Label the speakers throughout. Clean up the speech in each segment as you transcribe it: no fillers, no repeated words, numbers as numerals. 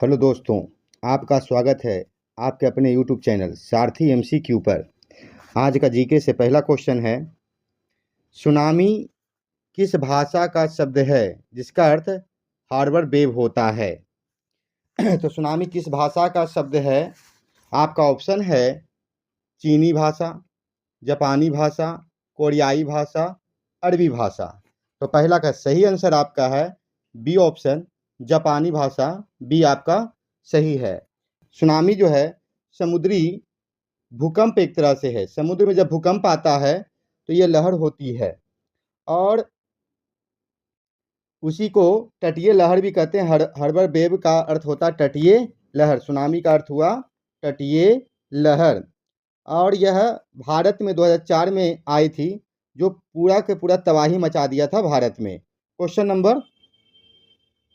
Speaker 1: Hello दोस्तों, आपका स्वागत है आपके अपने यूट्यूब चैनल सारथी एमसीक्यू पर। आज का जीके से पहला क्वेश्चन है, सुनामी किस भाषा का शब्द है जिसका अर्थ हार्बर वेव होता है? तो सुनामी किस भाषा का शब्द है? आपका ऑप्शन है चीनी भाषा, जापानी भाषा, कोरियाई भाषा, अरबी भाषा। तो पहला का सही आंसर आपका है बी ऑप्शन, जापानी भाषा। बी आपका सही है। सुनामी जो है समुद्री भूकंप एक तरह से है। समुद्र में जब भूकंप आता है तो ये लहर होती है और उसी को तटीय लहर भी कहते हैं। हार्बर वेव का अर्थ होता है तटीय लहर। सुनामी का अर्थ हुआ तटीय लहर। और यह भारत में 2004 में आई थी, जो पूरा के पूरा तबाही मचा दिया था भारत में। क्वेश्चन नंबर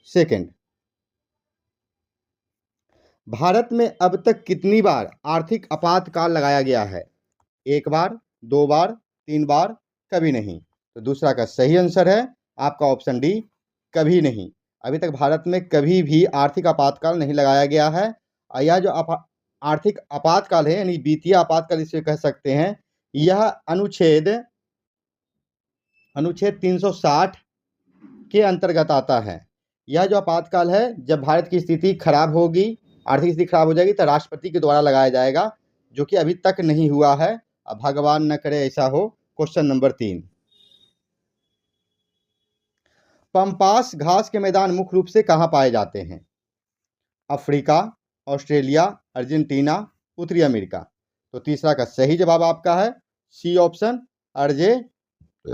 Speaker 1: सेकंड, भारत में अब तक कितनी बार आर्थिक आपातकाल लगाया गया है? एक बार, दो बार, तीन बार, कभी नहीं। तो दूसरा का सही आंसर है आपका ऑप्शन डी, कभी नहीं। अभी तक भारत में कभी भी आर्थिक आपातकाल नहीं लगाया गया है। और यह जो आर्थिक आपातकाल है, यानी वित्तीय आपातकाल इसे कह सकते हैं, यह अनुच्छेद 360 के अंतर्गत आता है। यह जो आपातकाल है, जब भारत की स्थिति खराब होगी, आर्थिक स्थिति खराब हो जाएगी, तो राष्ट्रपति के द्वारा लगाया जाएगा, जो कि अभी तक नहीं हुआ है। अब भगवान न करे ऐसा हो। क्वेश्चन नंबर 3, पम्पास घास के मैदान मुख्य रूप से कहाँ पाए जाते हैं? अफ्रीका, ऑस्ट्रेलिया, अर्जेंटीना, उत्तरी अमेरिका। तो तीसरा का सही जवाब आपका है सी ऑप्शन,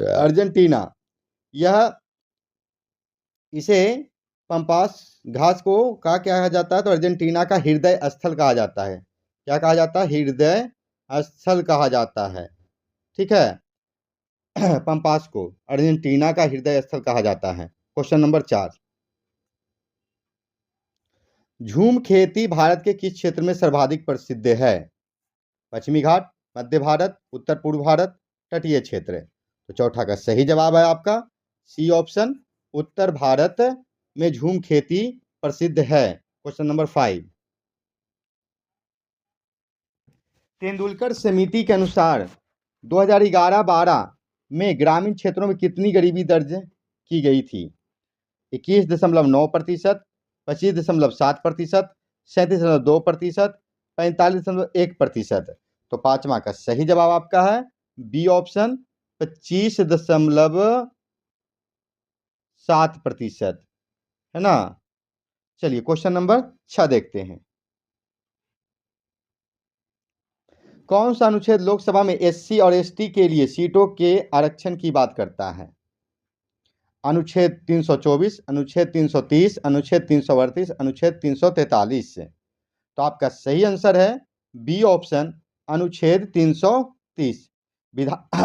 Speaker 1: अर्जेंटीना। यह इसे पम्पास घास को क्या कहा जाता है? तो अर्जेंटीना का हृदय स्थल कहा जाता है। क्या कहा जाता है? हृदय स्थल कहा जाता है। ठीक है। पम्पास को अर्जेंटीना का हृदय स्थल कहा जाता है। क्वेश्चन नंबर 4, झूम खेती भारत के किस क्षेत्र में सर्वाधिक प्रसिद्ध है? पश्चिमी घाट, मध्य भारत, उत्तर पूर्व भारत, तटीय क्षेत्र। तो चौथा का सही जवाब है आपका सी ऑप्शन, उत्तर भारत में झूम खेती प्रसिद्ध है। क्वेश्चन नंबर 5, तेंदुलकर समिति के अनुसार 2011-12 में ग्रामीण क्षेत्रों में कितनी गरीबी दर्ज की गई थी? 21.9%, 25.7%, 37.2%, 45.1%। तो पांचवा का सही जवाब आपका है बी ऑप्शन, 25.7%, है ना। चलिए क्वेश्चन नंबर 6 देखते हैं। कौन सा अनुच्छेद लोकसभा में एससी और एसटी के लिए सीटों के आरक्षण की बात करता है? अनुच्छेद 324, अनुच्छेद 330, अनुच्छेद 338, अनुच्छेद 343। तो आपका सही आंसर है बी ऑप्शन, अनुच्छेद 330।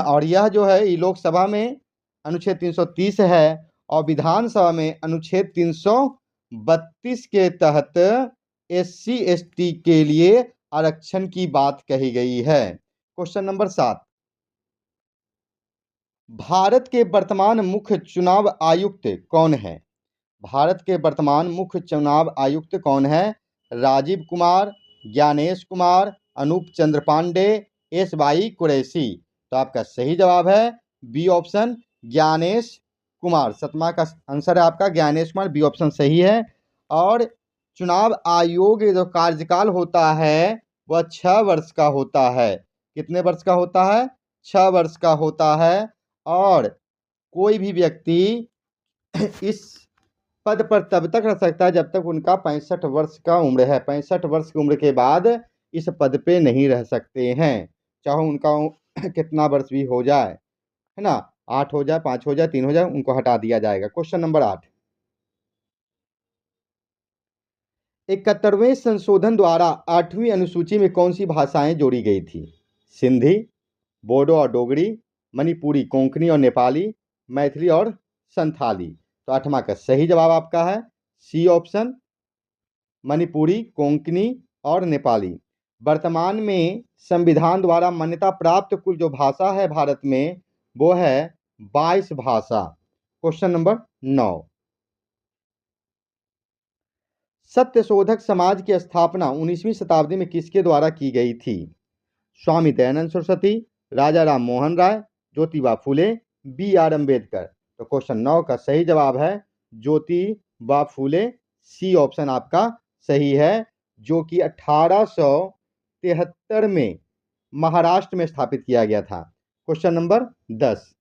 Speaker 1: और यह जो है ये लोकसभा में अनुच्छेद 330 है और विधानसभा में अनुच्छेद 332 के तहत एससी एसटी के लिए आरक्षण की बात कही गई है। क्वेश्चन नंबर 7, भारत के वर्तमान मुख्य चुनाव आयुक्त कौन है? भारत के वर्तमान मुख्य चुनाव आयुक्त कौन है? राजीव कुमार, ज्ञानेश कुमार, अनूप चंद्र पांडे, एस वाई कुरैशी। तो आपका सही जवाब है बी ऑप्शन, ज्ञानेश कुमार। सतमा का आंसर है आपका ज्ञानेश कुमार। बी ऑप्शन सही है। और चुनाव आयोग जो कार्यकाल होता है वह 6 वर्ष का होता है। कितने वर्ष का होता है? 6 वर्ष का होता है। और कोई भी व्यक्ति इस पद पर तब तक रह सकता है जब तक उनका 65 वर्ष का उम्र है। 65 वर्ष की उम्र के बाद इस पद पे नहीं रह सकते हैं, चाहे उनका कितना वर्ष भी हो जाए, है ना। 8 हो जाए, 5 हो जाए, 3 हो जाए, उनको हटा दिया जाएगा। क्वेश्चन नंबर 8, 71वें संशोधन द्वारा 8वीं अनुसूची में कौन सी भाषाएं जोड़ी गई थी? सिंधी, बोडो और डोगरी, मणिपुरी, कोंकणी और नेपाली, मैथिली और संथाली। तो 8वां का सही जवाब आपका है सी ऑप्शन, मणिपुरी, कोंकणी और नेपाली। वर्तमान में संविधान द्वारा मान्यता प्राप्त कुल जो भाषा है भारत में वो है 22 भाषा। क्वेश्चन नंबर 9, सत्यशोधक समाज की स्थापना 19वीं शताब्दी में किसके द्वारा की गई थी? स्वामी दयानंद सरस्वती, राजा राम मोहन राय, ज्योतिबा फुले, बी आर अम्बेडकर। तो क्वेश्चन 9 का सही जवाब है ज्योतिबा फुले। सी ऑप्शन आपका सही है, जो कि 1873 में महाराष्ट्र में स्थापित किया गया था। क्वेश्चन नंबर 10,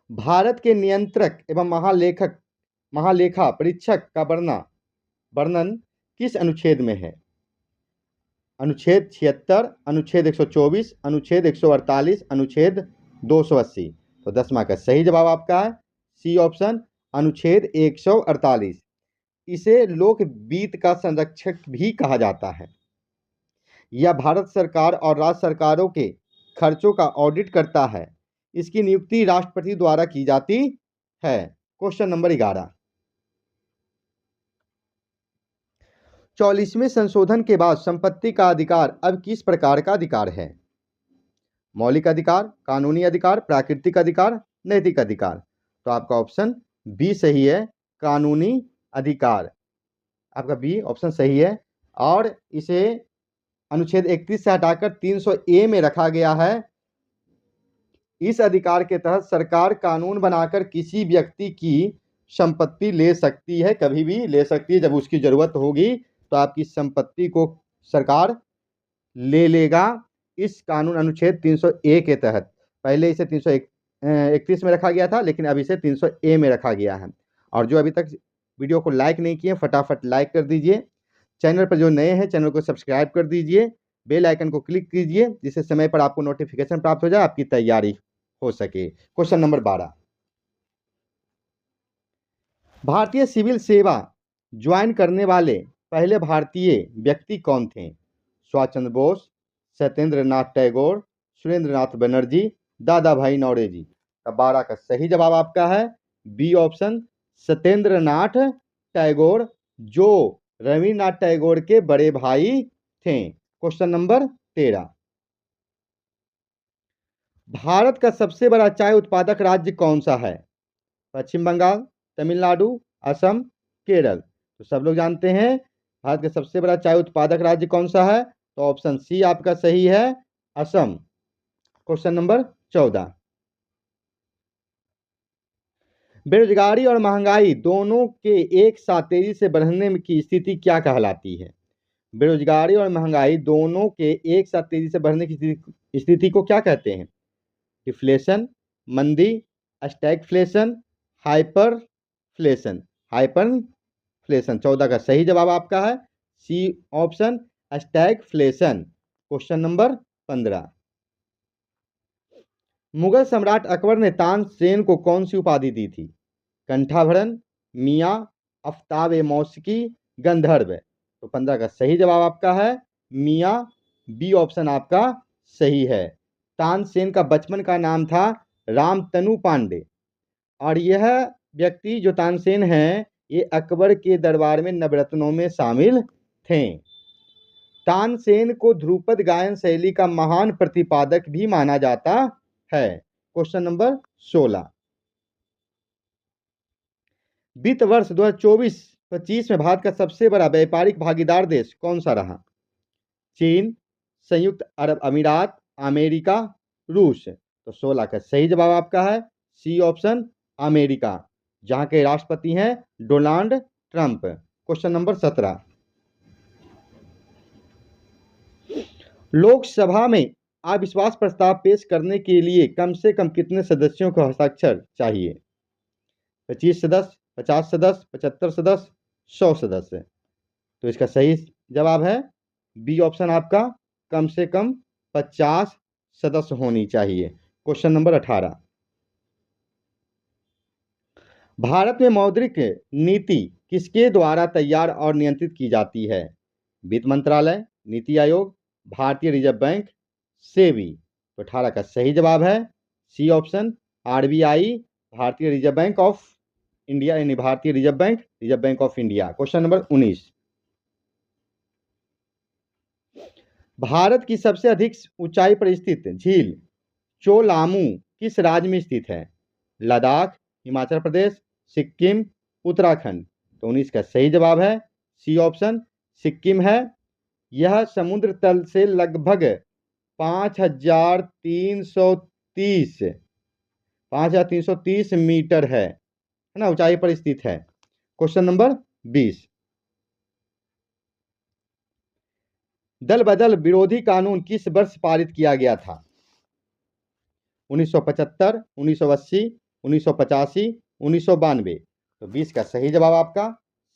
Speaker 1: भारत के नियंत्रक एवं महालेखा परीक्षक का वर्णन किस अनुच्छेद में है? अनुच्छेद 76, अनुच्छेद 124, अनुच्छेद 148, अनुच्छेद 280। तो 10वां का सही जवाब आपका है सी ऑप्शन, अनुच्छेद 148। इसे लोक वित्त का संरक्षक भी कहा जाता है। यह भारत सरकार और राज्य सरकारों के खर्चों का ऑडिट करता है। इसकी नियुक्ति राष्ट्रपति द्वारा की जाती है। क्वेश्चन नंबर 11, 44वें संशोधन के बाद संपत्ति का अधिकार अब किस प्रकार का अधिकार है? मौलिक अधिकार, कानूनी अधिकार, प्राकृतिक अधिकार, नैतिक अधिकार। तो आपका ऑप्शन बी सही है, कानूनी अधिकार। आपका बी ऑप्शन सही है, और इसे अनुच्छेद 31 से हटाकर 300A में रखा गया है। इस अधिकार के तहत सरकार कानून बनाकर किसी व्यक्ति की संपत्ति ले सकती है, कभी भी ले सकती है। जब उसकी जरूरत होगी तो आपकी संपत्ति को सरकार ले लेगा। इस कानून अनुच्छेद 300A के तहत, पहले इसे 331 में रखा गया था, लेकिन अब इसे 300A में रखा गया है। और जो अभी तक वीडियो को लाइक नहीं किए, फटाफट लाइक कर दीजिए। चैनल पर जो नए हैं, चैनल को सब्सक्राइब कर दीजिए, बेल आइकन को क्लिक कीजिए, जिससे समय पर आपको नोटिफिकेशन प्राप्त हो जाए, आपकी तैयारी हो सके। क्वेश्चन नंबर 12, भारतीय सिविल सेवा ज्वाइन करने वाले पहले भारतीय व्यक्ति कौन थे? सुभाष चंद्र बोस, सत्येंद्र नाथ टैगोर, सुरेंद्र नाथ बनर्जी, दादा भाई नौरोजी। 12 का सही जवाब आपका है बी ऑप्शन, सत्येंद्र नाथ टैगोर, जो रविन्द्रनाथ टैगोर के बड़े भाई थे। क्वेश्चन नंबर 13, भारत का सबसे बड़ा चाय उत्पादक राज्य कौन सा है? पश्चिम बंगाल, तमिलनाडु, असम, केरल। तो सब लोग जानते हैं भारत का सबसे बड़ा चाय उत्पादक राज्य कौन सा है? तो ऑप्शन सी आपका सही है, असम। क्वेश्चन नंबर 14, बेरोजगारी और महंगाई दोनों के एक साथ तेजी से बढ़ने की स्थिति क्या कहलाती है? बेरोजगारी और महंगाई दोनों के एक साथ तेजी से बढ़ने की स्थिति को क्या कहते हैं? डिफ्लेशन, मंदी, स्टैगफ्लेशन, हाइपरफ्लेशन। हाइपरफ्लेशन। 14 का सही जवाब आपका है C option, stagflation. Question number 15, Mughal सम्राट अकबर ने तानसेन को कौन सी उपाधि दी थी? कंठाभरण, मियाँ, आफ्ताब ए मौसिकी, गंधर्व। तो 15 का सही जवाब आपका है मियाँ, बी ऑप्शन आपका सही है। तानसेन का बचपन का नाम था रामतनु पांडे, और यह व्यक्ति जो तानसेन हैं, ये अकबर के दरबार में नवरत्नों में शामिल थे। तानसेन को ध्रुपद गायन शैली का महान प्रतिपादक भी माना जाता है। क्वेश्चन नंबर 16, वित्त वर्ष 2024-25 में भारत का सबसे बड़ा व्यापारिक भागीदार देश कौन सा रहा? चीन, संयुक्त अरब अमीरात, अमेरिका, रूस। तो 16 का सही जवाब आपका है सी ऑप्शन, अमेरिका, जहां के राष्ट्रपति हैं Donald Trump. Question number 17, Lok Sabha में अविश्वास प्रस्ताव पेश करने के लिए कम से कम कितने सदस्यों का हस्ताक्षर चाहिए? 25 सदस्य, 50 सदस्य, 75 सदस्य, 100 सदस्य। तो इसका सही जवाब है बी ऑप्शन आपका, कम से कम 50 सदस्य होनी चाहिए। क्वेश्चन नंबर 18, भारत में मौद्रिक नीति किसके द्वारा तैयार और नियंत्रित की जाती है? वित्त मंत्रालय, नीति आयोग, भारतीय रिजर्व बैंक, सेबी। तो 18 का सही जवाब है सी ऑप्शन, आरबीआई, भारतीय रिजर्व बैंक ऑफ इंडिया, यानी भारतीय reserve bank of India. Question number 19, Bharat की सबसे अधिक ऊंचाई पर स्थित झील चोलामू किस राज्य में स्थित है? लद्दाख, हिमाचल प्रदेश, सिक्किम, उत्तराखंड। तो 19 का सही जवाब है सी ऑप्शन सिक्किम है। यह समुद्र तल से लगभग 5330 मीटर है ना, ऊंचाई पर स्थित है। क्वेश्चन नंबर 20, दल बदल विरोधी कानून किस वर्ष पारित किया गया था? 1975, 1980, 1985, 1992। तो 20 का सही जवाब आपका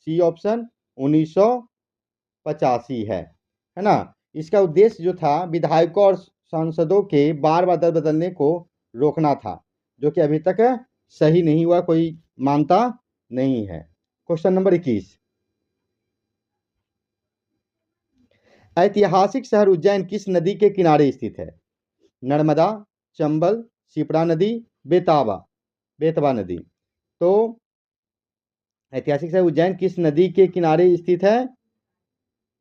Speaker 1: सी ऑप्शन 1985 है ना। इसका उद्देश्य जो था विधायकों और सांसदों के बार बार दल बदलने को रोकना था, जो कि अभी तक सही नहीं हुआ, कोई मानता नहीं है। क्वेश्चन नंबर 21, ऐतिहासिक शहर उज्जैन किस नदी के किनारे स्थित है? नर्मदा, चंबल, शिप्रा नदी, बेतवा नदी। तो ऐतिहासिक शहर उज्जैन किस नदी के किनारे स्थित है?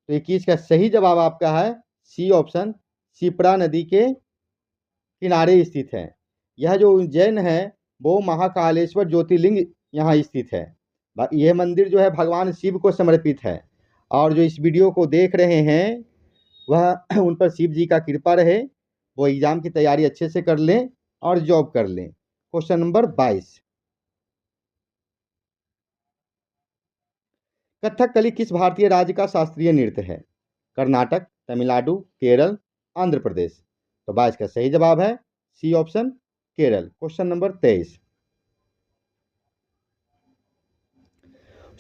Speaker 1: तो 21 का सही जवाब आपका है सी ऑप्शन शिप्रा नदी के किनारे स्थित है। यह जो उज्जैन है वो महाकालेश्वर ज्योतिर्लिंग यहाँ स्थित है। यह मंदिर जो है भगवान शिव को समर्पित है। और जो इस वीडियो को देख रहे हैं वह उन पर शिव जी का कृपा रहे, वो एग्जाम की तैयारी अच्छे से कर लें और जॉब कर लें। क्वेश्चन नंबर 22, कथकली किस भारतीय राज्य का शास्त्रीय नृत्य है? कर्नाटक, तमिलनाडु, केरल, आंध्र प्रदेश। तो 22 का सही जवाब है C option Kerala. Question number 23,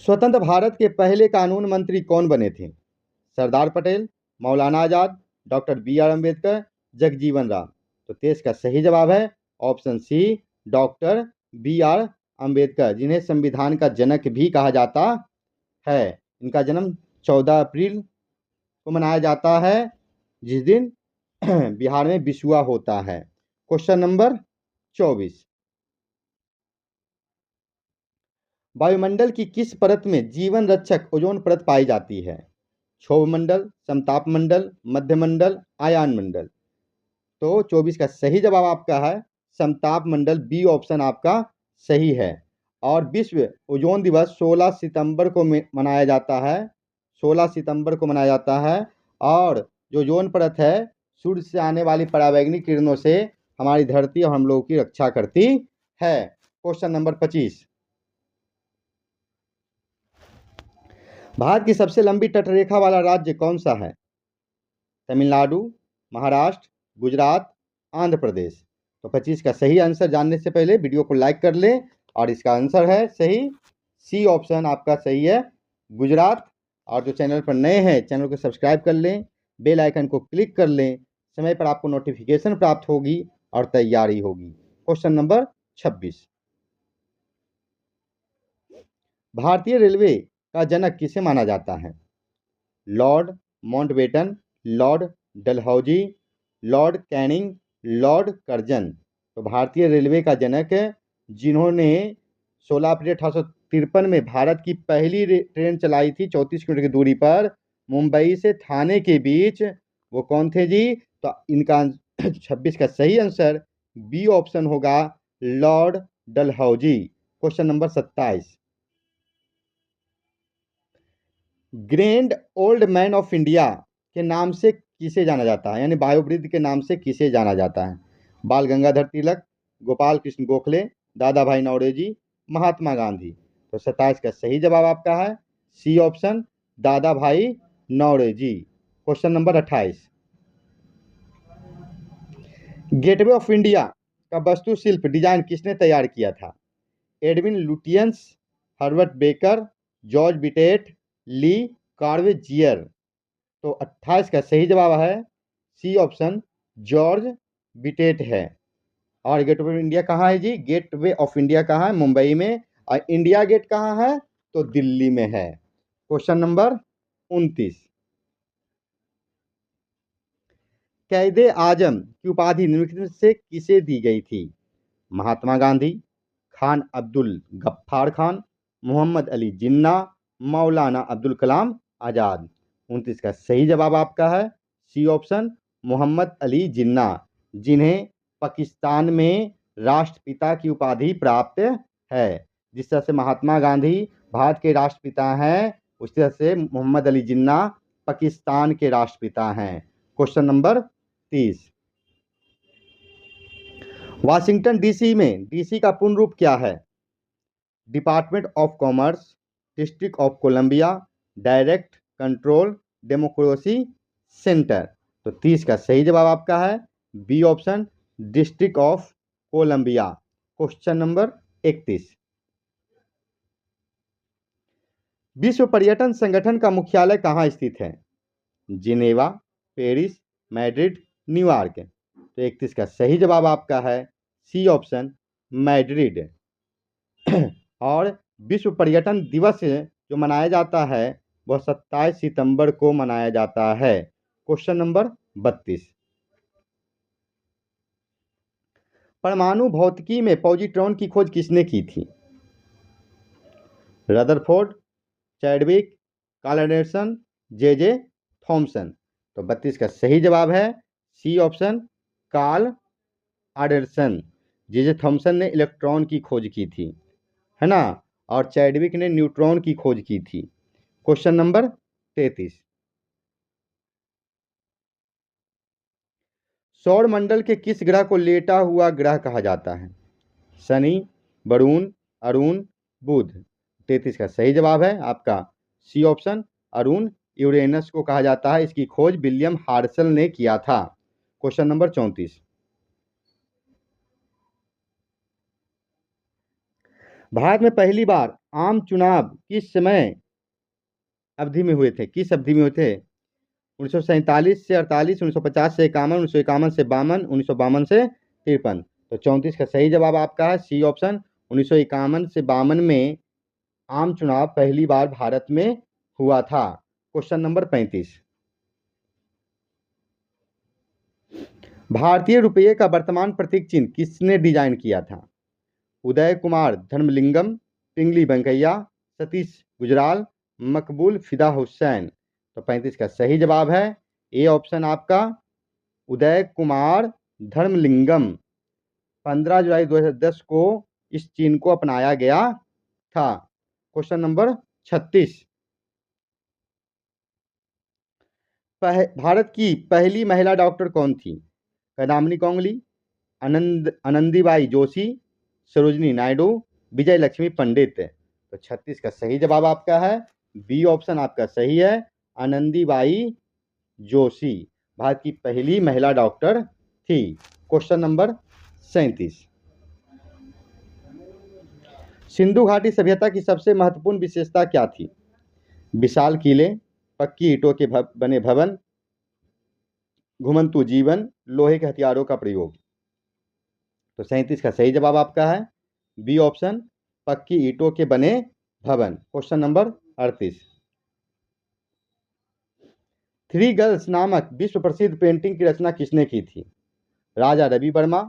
Speaker 1: स्वतंत्र भारत के पहले कानून मंत्री कौन बने थे? Sardar Patel, Maulana Azad, doctor B R Ambedkar, Jagjivan Ram. तो 23 का सही जवाब है option C doctor B R Ambedkar, जिन्हें संविधान का जनक भी कहा जाता है। इनका जन्म 14 अप्रैल को मनाया जाता है, जिस दिन बिहार में बिसुआ होता है। क्वेश्चन नंबर 24, वायुमंडल की किस परत में जीवन रक्षक ओजोन परत पाई जाती है? क्षोभ मंडल, समताप मंडल, मध्य मंडल, आयान मंडल। तो 24 का सही जवाब आपका है समताप मंडल, बी ऑप्शन आपका सही है। और विश्व ओजोन दिवस 16 सितंबर को मनाया जाता है, 16 सितंबर को मनाया जाता है। और जो ओजोन परत है सूर्य से आने वाली पराबैंगनी किरणों से हमारी धरती और हम लोगों की रक्षा करती है। क्वेश्चन नंबर 25, भारत की सबसे लंबी तटरेखा वाला राज्य कौन सा है? तमिलनाडु, महाराष्ट्र, गुजरात, आंध्र प्रदेश। तो 25 का सही आंसर जानने से पहले वीडियो को लाइक कर लें, और इसका आंसर है सही सी ऑप्शन आपका सही है गुजरात। और जो चैनल पर नए हैं चैनल को सब्सक्राइब कर लें, बेल आइकन को क्लिक कर लें, समय पर आपको नोटिफिकेशन प्राप्त होगी और तैयारी होगी। क्वेश्चन नंबर 26, भारतीय रेलवे का जनक किसे माना जाता है? Lord Mountbatten, Lord Dalhousie, Lord Canning, Lord Curzon. तो भारतीय रेलवे का जनक जिन्होंने 16 अप्रैल 1853 में भारत की पहली ट्रेन चलाई थी 34 किलोमीटर की दूरी पर मुंबई से थाने के बीच, वो कौन थे जी? तो इनका 26 का सही आंसर बी ऑप्शन होगा Lord Dalhousie. Question number 27, grand old man of India के नाम से किसे जाना जाता है, यानी बायोवृद्ध के नाम से किसे जाना जाता है? बाल गंगाधर तिलक, गोपाल कृष्ण गोखले, दादा भाई नौरोजी, महात्मा गांधी। तो 27 का सही जवाब आपका है C option Dadabhai Naoroji. Question number 28, gateway of India का वास्तुशिल्प डिजाइन किसने तैयार किया था? Edwin Lutyens, Herbert Baker, George Wittet, Le Corbusier. तो 28 का सही जवाब है सी ऑप्शन जॉर्ज बिटेट है। और गेटवे ऑफ इंडिया कहाँ है जी? गेटवे ऑफ इंडिया कहाँ है? मुंबई में। और इंडिया गेट कहाँ है? तो दिल्ली में है। क्वेश्चन नंबर 29, कैदे आजम की उपाधि निम्नलिखित से किसे दी गई थी? महात्मा गांधी, खान अब्दुल गफ्फार खान, मोहम्मद अली जिन्ना, मौलाना अब्दुल कलाम आज़ाद। 29 का सही जवाब आपका है सी ऑप्शन मोहम्मद अली जिन्ना, जिन्हें पाकिस्तान में राष्ट्रपिता की उपाधि प्राप्त है। जिस तरह से महात्मा गांधी भारत के राष्ट्रपिता हैं, उसी तरह से मोहम्मद अली जिन्ना पाकिस्तान के राष्ट्रपिता हैं। क्वेश्चन नंबर 30, वाशिंगटन डीसी में डीसी का पूर्ण रूप क्या है? Department of commerce, district of Columbia, direct control democracy centre. तो 30 का सही जवाब आपका है B option, district of Columbia. Question number 31, विश्व पर्यटन संगठन का मुख्यालय कहाँ स्थित है? Geneva, Paris, Madrid, New York. तो 31 का सही जवाब आपका है सी ऑप्शन, मैड्रिड। और विश्व पर्यटन दिवस जो मनाया जाता है वह 27 सितंबर को मनाया जाता है। क्वेश्चन नंबर 32, परमाणु भौतिकी में पॉजिट्रॉन की खोज किसने की थी? Rutherford, Chadwick, Carl Anderson, J Thomson. तो 32 का सही जवाब है C option, Carl Anderson. J Thomson ने इलेक्ट्रॉन की खोज की थी, है ना, और चैडविक ने न्यूट्रॉन की खोज की थी। क्वेश्चन नंबर 33, सौर मंडल के किस ग्रह को लेटा हुआ ग्रह कहा जाता है? शनि, वरुण, अरुण, बुध। 33 का सही जवाब है आपका सी ऑप्शन, अरुण। यूरेनस को कहा जाता है, इसकी खोज विलियम हार्शल ने किया था। क्वेश्चन नंबर 34, भारत में पहली बार आम चुनाव किस समय अवधि में हुए थे? किस अवधि में हुए थे? 1947 से 48, 1950 से 51, 1951 से 52, 1952 से 53। तो 34 का सही जवाब आपका है सी ऑप्शन, 1951 से 52 में आम चुनाव पहली बार भारत में हुआ था। क्वेश्चन नंबर 35, भारतीय रुपये का वर्तमान प्रतीक चिन्ह किसने डिजाइन किया था? उदय कुमार धर्मलिंगम, पिंगली वेंकैया, सतीश गुजराल, मकबूल फिदा हुसैन। तो 35 का सही जवाब है ए ऑप्शन आपका, उदय कुमार धर्मलिंगम। 15 जुलाई 2010 को इस चिन्ह को अपनाया गया था। क्वेश्चन नंबर 36, भारत की पहली महिला डॉक्टर कौन थी? कदामिनी गांगुली, आनंदीबाई जोशी, सरोजनी नायडू, विजय लक्ष्मी पंडित। तो 36 का सही जवाब आपका है बी ऑप्शन आपका सही है, आनंदीबाई जोशी भारत की पहली महिला डॉक्टर थी। क्वेश्चन नंबर 37, सिंधु घाटी सभ्यता की सबसे महत्वपूर्ण विशेषता क्या थी? विशाल किले, पक्की ईंटों के बने भवन, घुमंतु जीवन, लोहे के हथियारों का प्रयोग। तो 37 का सही जवाब आपका है बी ऑप्शन, पक्की ईंटों के बने भवन। क्वेश्चन नंबर 38, थ्री गर्ल्स नामक विश्व प्रसिद्ध पेंटिंग की रचना किसने की थी? राजा रवि वर्मा,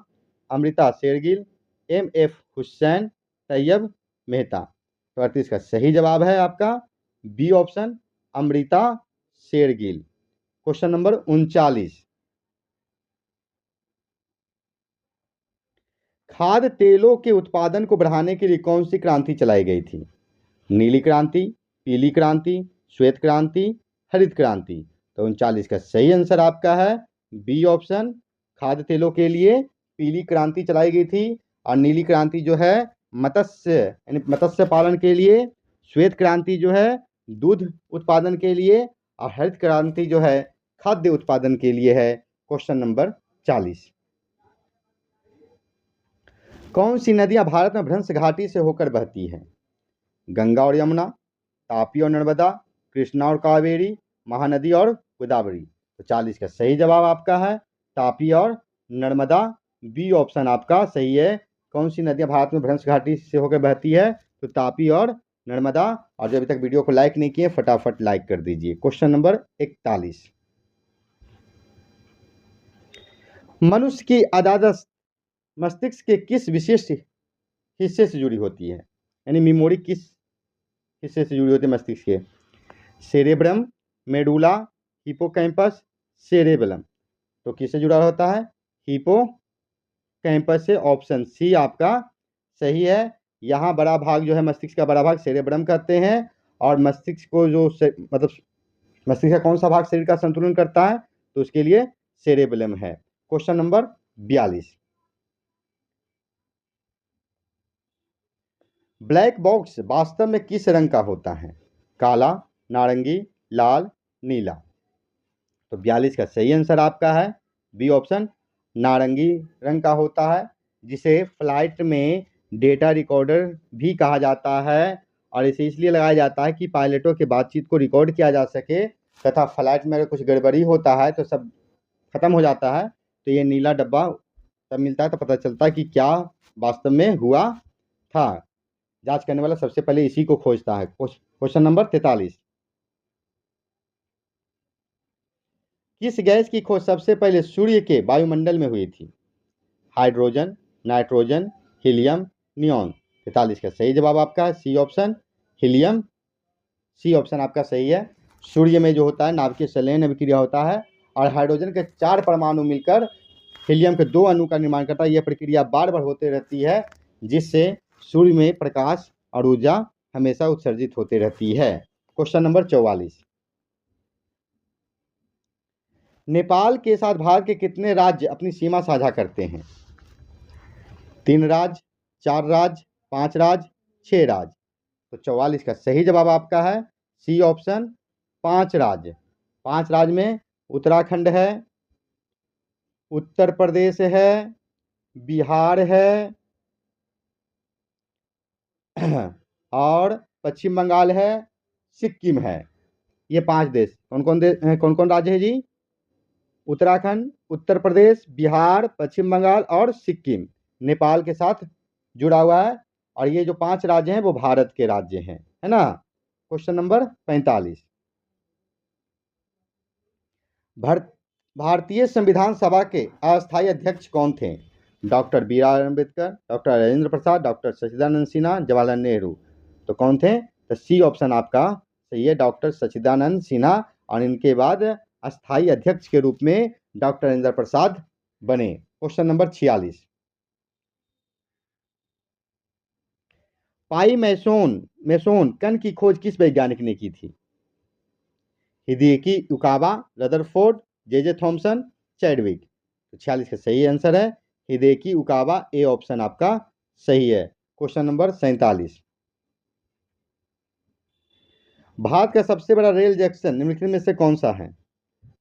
Speaker 1: अमृता शेरगिल, एम.एफ. हुसैन, तैयब मेहता। तो 38 का सही जवाब है आपका B option, Amrita Shergil. Question number 39, खाद्य तेलों के उत्पादन को बढ़ाने के लिए कौन सी क्रांति चलाई गई थी? नीली क्रांति, पीली क्रांति, श्वेत क्रांति, हरित क्रांति। तो 39 का सही आंसर आपका है बी ऑप्शन, खाद्य तेलों के लिए पीली क्रांति चलाई गई थी, और नीली क्रांति जो है मत्स्य यानी मत्स्य पालन के लिए, श्वेत क्रांति जो है दूध उत्पादन के लिए, और हरित क्रांति जो है खाद्य उत्पादन के लिए है। क्वेश्चन नंबर 40, कौन सी नदियां भारत में भ्रंश घाटी से होकर बहती हैं? गंगा और यमुना, तापी और नर्मदा, कृष्णा और कावेरी, महानदी और गोदावरी। तो 40 का सही जवाब आपका है तापी और नर्मदा। बी ऑप्शन आपका सही है। कौन सी नदियां भारत में भ्रंश घाटी से होकर बहती है? तो तापी और नर्मदा। और जो अभी तक वीडियो को लाइक नहीं किए फटाफट लाइक कर दीजिए। क्वेश्चन नंबर 41, मनुष्य की अदादस मस्तिष्क के किस विशेष हिस्से से जुड़ी होती है? यानी मेमोरी किस हिस्से से जुड़ी होती है मस्तिष्क के? Cerebrum, medulla, hippocampus, cerebellum. तो किससे जुड़ा होता है? हिपोकैम्पस से। ऑप्शन सी आपका सही है। यहाँ बड़ा भाग जो है मस्तिष्क का बड़ा भाग सेरेब्रम कहते हैं, और मस्तिष्क को जो मतलब मस्तिष्क का कौन सा भाग शरीर का संतुलन करता है, तो उसके लिए सेरेबेलम है। क्वेश्चन नंबर 42, ब्लैक बॉक्स वास्तव में किस रंग का होता है? काला, नारंगी, लाल, नीला। तो 42 का सही आंसर आपका है बी ऑप्शन, नारंगी रंग का होता है, जिसे फ्लाइट में डेटा रिकॉर्डर भी कहा जाता है, और इसे इसलिए लगाया जाता है कि पायलटों के बातचीत को रिकॉर्ड किया जा सके, तथा फ्लाइट में अगर कुछ गड़बड़ी होता है तो सब खत्म हो जाता है, तो ये नीला डब्बा तब मिलता है तो पता चलता है कि क्या वास्तव में हुआ था। जांच करने वाला सबसे पहले इसी को खोजता है। क्वेश्चन नंबर 43, किस गैस की खोज सबसे पहले सूर्य के वायुमंडल में हुई थी? Hydrogen, nitrogen, helium, neon. 43 का सही जवाब आपका है C option, helium. C option आपका सही है। सूर्य में जो होता है नाभिकीय संलयन अभिक्रिया होता है, और हाइड्रोजन के 4 परमाणु मिलकर हीलियम के 2 अणु का निर्माण करता है। यह प्रक्रिया बार बार होते रहती है, जिससे सूर्य में प्रकाश और ऊर्जा हमेशा उत्सर्जित होती रहती है। क्वेश्चन नंबर 44, नेपाल के साथ भारत के कितने राज्य अपनी सीमा साझा करते हैं? 3 राज्य, 4 राज्य, 5 राज्य, 6 राज्य। तो 44 का सही जवाब आपका है सी ऑप्शन, 5 राज्य। 5 राज्य में उत्तराखंड है, उत्तर प्रदेश है, बिहार है और पश्चिम बंगाल है, सिक्किम है। ये 5 देश कौन कौन राज्य है जी? उत्तराखंड, उत्तर प्रदेश, बिहार, पश्चिम बंगाल और सिक्किम नेपाल के साथ जुड़ा हुआ है, और ये जो 5 राज्य हैं वो भारत के राज्य हैं, है ना। क्वेश्चन नंबर 45, भारतीय संविधान सभा के अस्थायी अध्यक्ष कौन थे? Doctor B R Ambedkar, doctor Rajendra Prasad, doctor Sachchidananda Sinha, Jawaharlal Nehru. तो कौन थे? तो सी ऑप्शन आपका सही है, डॉक्टर सच्चिदानंद सिन्हा, और इनके बाद अस्थायी अध्यक्ष के रूप में डॉक्टर राजेंद्र प्रसाद बने। क्वेश्चन नंबर 46, पाई मैसोन कण की खोज किस वैज्ञानिक ने की थी? Hideki Yukawa, Rutherford, J Thomson, Chadwick. तो 46 का सही आंसर है हिदेकी युकावा, ए ऑप्शन आपका सही है। क्वेश्चन नंबर 47, भारत का सबसे बड़ा रेल जंक्शन निम्नलिखित में से कौन सा है?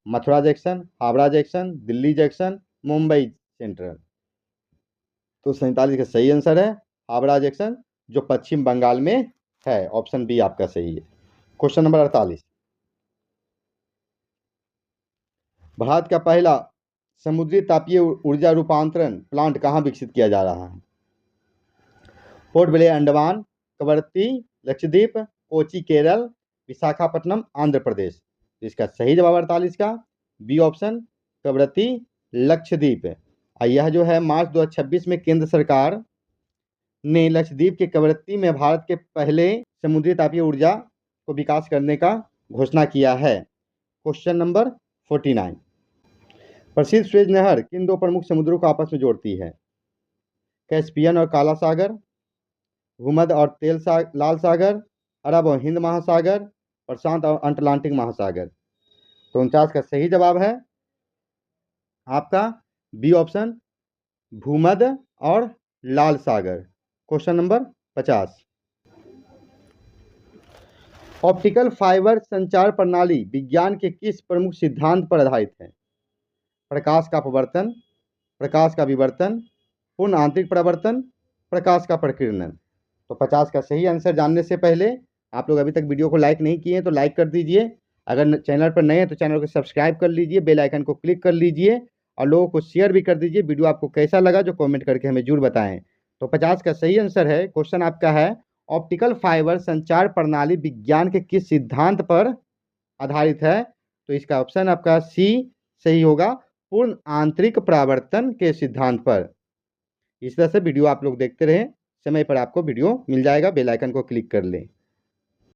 Speaker 1: Mathura junction, Howrah junction, Delhi junction, Mumbai central. तो 47 का सही आंसर है हावड़ा जंक्शन, जो पश्चिम बंगाल में है। ऑप्शन बी आपका सही है। क्वेश्चन नंबर 48, भारत का पहला समुद्री तापीय ऊर्जा रूपांतरण प्लांट कहाँ विकसित किया जा रहा है? Port Blair Andaman, Kavaratti Lakshadweep, Kochi Kerala, Visakhapatnam Andhra Pradesh. इसका सही जवाब 48 का बी ऑप्शन, कवरत्ती लक्षद्वीप। यह जो है मार्च 2026 में केंद्र सरकार ने लक्षद्वीप के कवरत्ती में भारत के पहले समुद्री तापीय ऊर्जा को विकास करने का घोषणा किया है। क्वेश्चन नंबर 49, प्रसिद्ध सुएज नहर किन 2 प्रमुख समुद्रों को आपस में जोड़ती है? कैस्पियन और काला सागर, भूमध्य और लाल सागर, अरब और हिंद महासागर, प्रशांत और अटलांटिक महासागर। तो 49 का सही जवाब है आपका बी ऑप्शन, भूमध्य और लाल सागर। क्वेश्चन नंबर 50, ऑप्टिकल फाइबर संचार प्रणाली विज्ञान के किस प्रमुख सिद्धांत पर आधारित है? प्रकाश का अपवर्तन, प्रकाश का विवर्तन, पूर्ण आंतरिक परावर्तन, प्रकाश का प्रकीर्णन। तो 50 का सही आंसर जानने से पहले आप लोग अभी तक वीडियो को लाइक नहीं किए हैं तो लाइक कर दीजिए। अगर चैनल पर नए हैं तो चैनल को सब्सक्राइब कर लीजिए, बेल आइकन को क्लिक कर लीजिए, और लोगों को शेयर भी कर दीजिए। वीडियो आपको कैसा लगा जो कमेंट करके हमें जरूर बताएं। तो 50 का सही आंसर है, क्वेश्चन आपका है, ऑप्टिकल फाइबर संचार प्रणाली विज्ञान के किस सिद्धांत पर आधारित है? तो इसका ऑप्शन आपका सी सही होगा, पूर्ण आंतरिक परावर्तन के सिद्धांत पर। इस तरह से वीडियो आप लोग देखते रहें, समय पर आपको वीडियो मिल जाएगा, बेल आइकन को क्लिक कर लें।